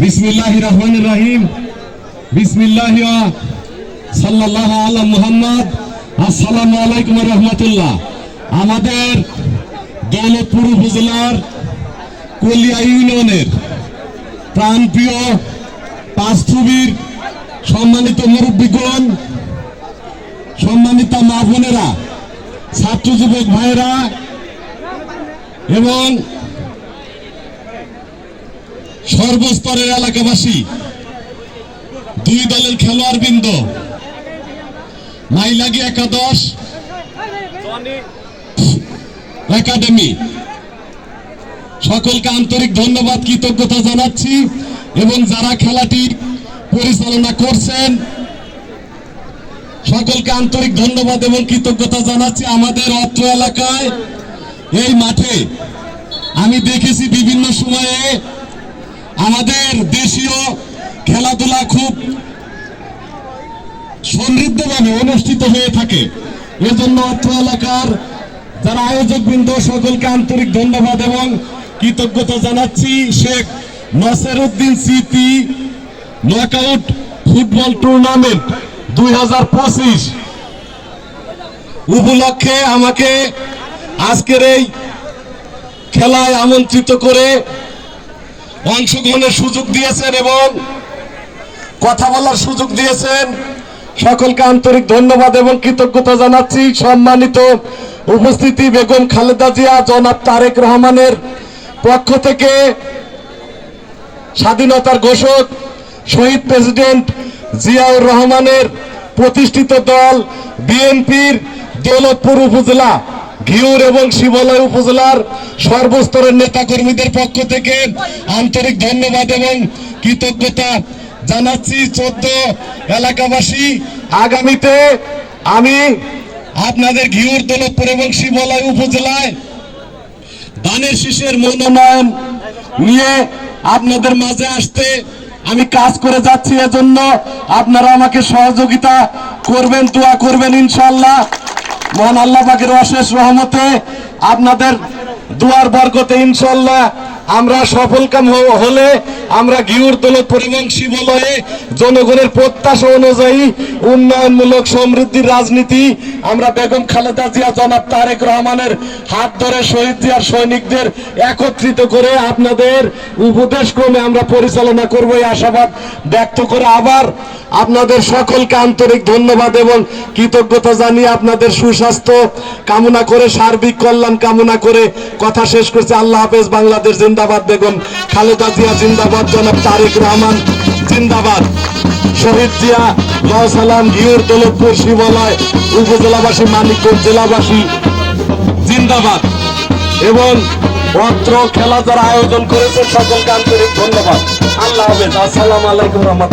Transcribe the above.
বিসমিল্লাহির রহমানির রহিম। বিসমিল্লাহি সাল্লাল্লাহু আলা মুহাম্মদ। আসসালামু আলাইকুম ওয়া রাহমাতুল্লাহ। আমাদের দৌলতপুর উপজেলার কলিয়া ইউনিয়নের প্রাণপ্রিয় পাঁচথুবির সম্মানিত মুরব্বীগণ, সম্মানিত মা বোনেরা, ছাত্র যুবক ভাইয়েরা এবং সর্বস্তরের এলাকাবাসী, দুই দলের খেলোয়াড় বৃন্দ, মাইলাগি একাদশ একাডেমি, সকলকে আন্তরিক ধন্যবাদ, কৃতজ্ঞতা জানাচ্ছি। এবং যারা খেলাটি পরিচালনা করছেন সকলকে আন্তরিক ধন্যবাদ এবং কৃতজ্ঞতা জানাচ্ছি। আমাদের অত্র এলাকায় এই মাঠে আমি দেখেছি বিভিন্ন সময়ে আমাদের দেশীয় খেলাধুলা খুব সমৃদ্ধভাবে অনুষ্ঠিত হয়ে থাকে। এজন্য অত্র এলাকার যারা আয়োজক বৃন্দ সকলকে আন্তরিক ধন্যবাদ এবং কৃতজ্ঞতা জানাচ্ছি। শেখ নসরুদ্দিন স্মৃতি নকআউট ফুটবল টুর্নামেন্ট 2025 উপলক্ষে আমাকে আজকের এই খেলায় আমন্ত্রিত করে অংশগ্রহণের সুযোগ দিয়েছেন এবং কথা বলার সুযোগ দিয়েছেন। সকলকে আন্তরিক ধন্যবাদ এবং কৃতজ্ঞতা জানাচ্ছি। সম্মানিত উপস্থিতি, বেগম খালেদা জিয়া, জনাব তারেক রহমানের পক্ষ থেকে স্বাধীনতার ঘোষক শহীদ প্রেসিডেন্ট জিয়াউর রহমানের প্রতিষ্ঠিত দল বিএনপির দৌলতপুর উপজেলা, ঘিওর এবং শিবালয় উপজেলার সর্বস্তরের নেতাকর্মীদের পক্ষ থেকে আন্তরিক ধন্যবাদ এবং কৃতজ্ঞতা জানাচ্ছি। 14 এলাকাবাসী, আগামীতে আমি আপনাদের ঘিওর, দৌলতপুর এবং শিবালয় উপজেলায় ধানের শীষের মনোনয়ন নিয়ে আপনাদের মাঝে আসতে আমি কাজ করে যাচ্ছি। এজন্য আপনারা আমাকে সহযোগিতা করবেন, দোয়া করবেন। ইনশাআল্লাহ মহান আল্লাহ পাকের অশেষ রহমতে আপনাদের দুয়ার বরকতে ইনশাআল্লাহ আমরা সফলকাম হলে আমরা ঘিওর, দৌলতপুর এবং শিবালয়ে জনগণের প্রত্যাশা অনুযায়ী উন্নয়নমূলক সমৃদ্ধির রাজনীতি আমরা বেগম খালেদা জিয়া, জনাব তারেক রহমানের হাত ধরে শহীদ জিয়ার সৈনিকদের একত্রিত করে আপনাদের উপদেশ ক্রমে আমরা পরিচালনা করব, এই আশাবাদ ব্যক্ত করে আবার আপনাদের সকলকে আন্তরিক ধন্যবাদ এবং কৃতজ্ঞতা জানিয়ে আপনাদের সুস্বাস্থ্য কামনা করে, সার্বিক কল্যাণ কামনা করে কথা শেষ করছে। আল্লাহ হাফেজ। বাংলাদেশ জিন্দাবাদ। বেগম খালেদা জিয়া জিন্দাবাদ। জনাব তারেক রহমান জিন্দাবাদ। শহীদ জিয়া সালাম। ঘিওর, দৌলতপুর, শিবালয় উপজেলাবাসী, মানিকগঞ্জ জেলাবাসী জিন্দাবাদ। এবং অত্র খেলা যারা আয়োজন করেছে সকলকে আন্তরিক ধন্যবাদ। আল্লাহ হাফেজ। আসসালামু আলাইকুম রহমতুল্লাহ।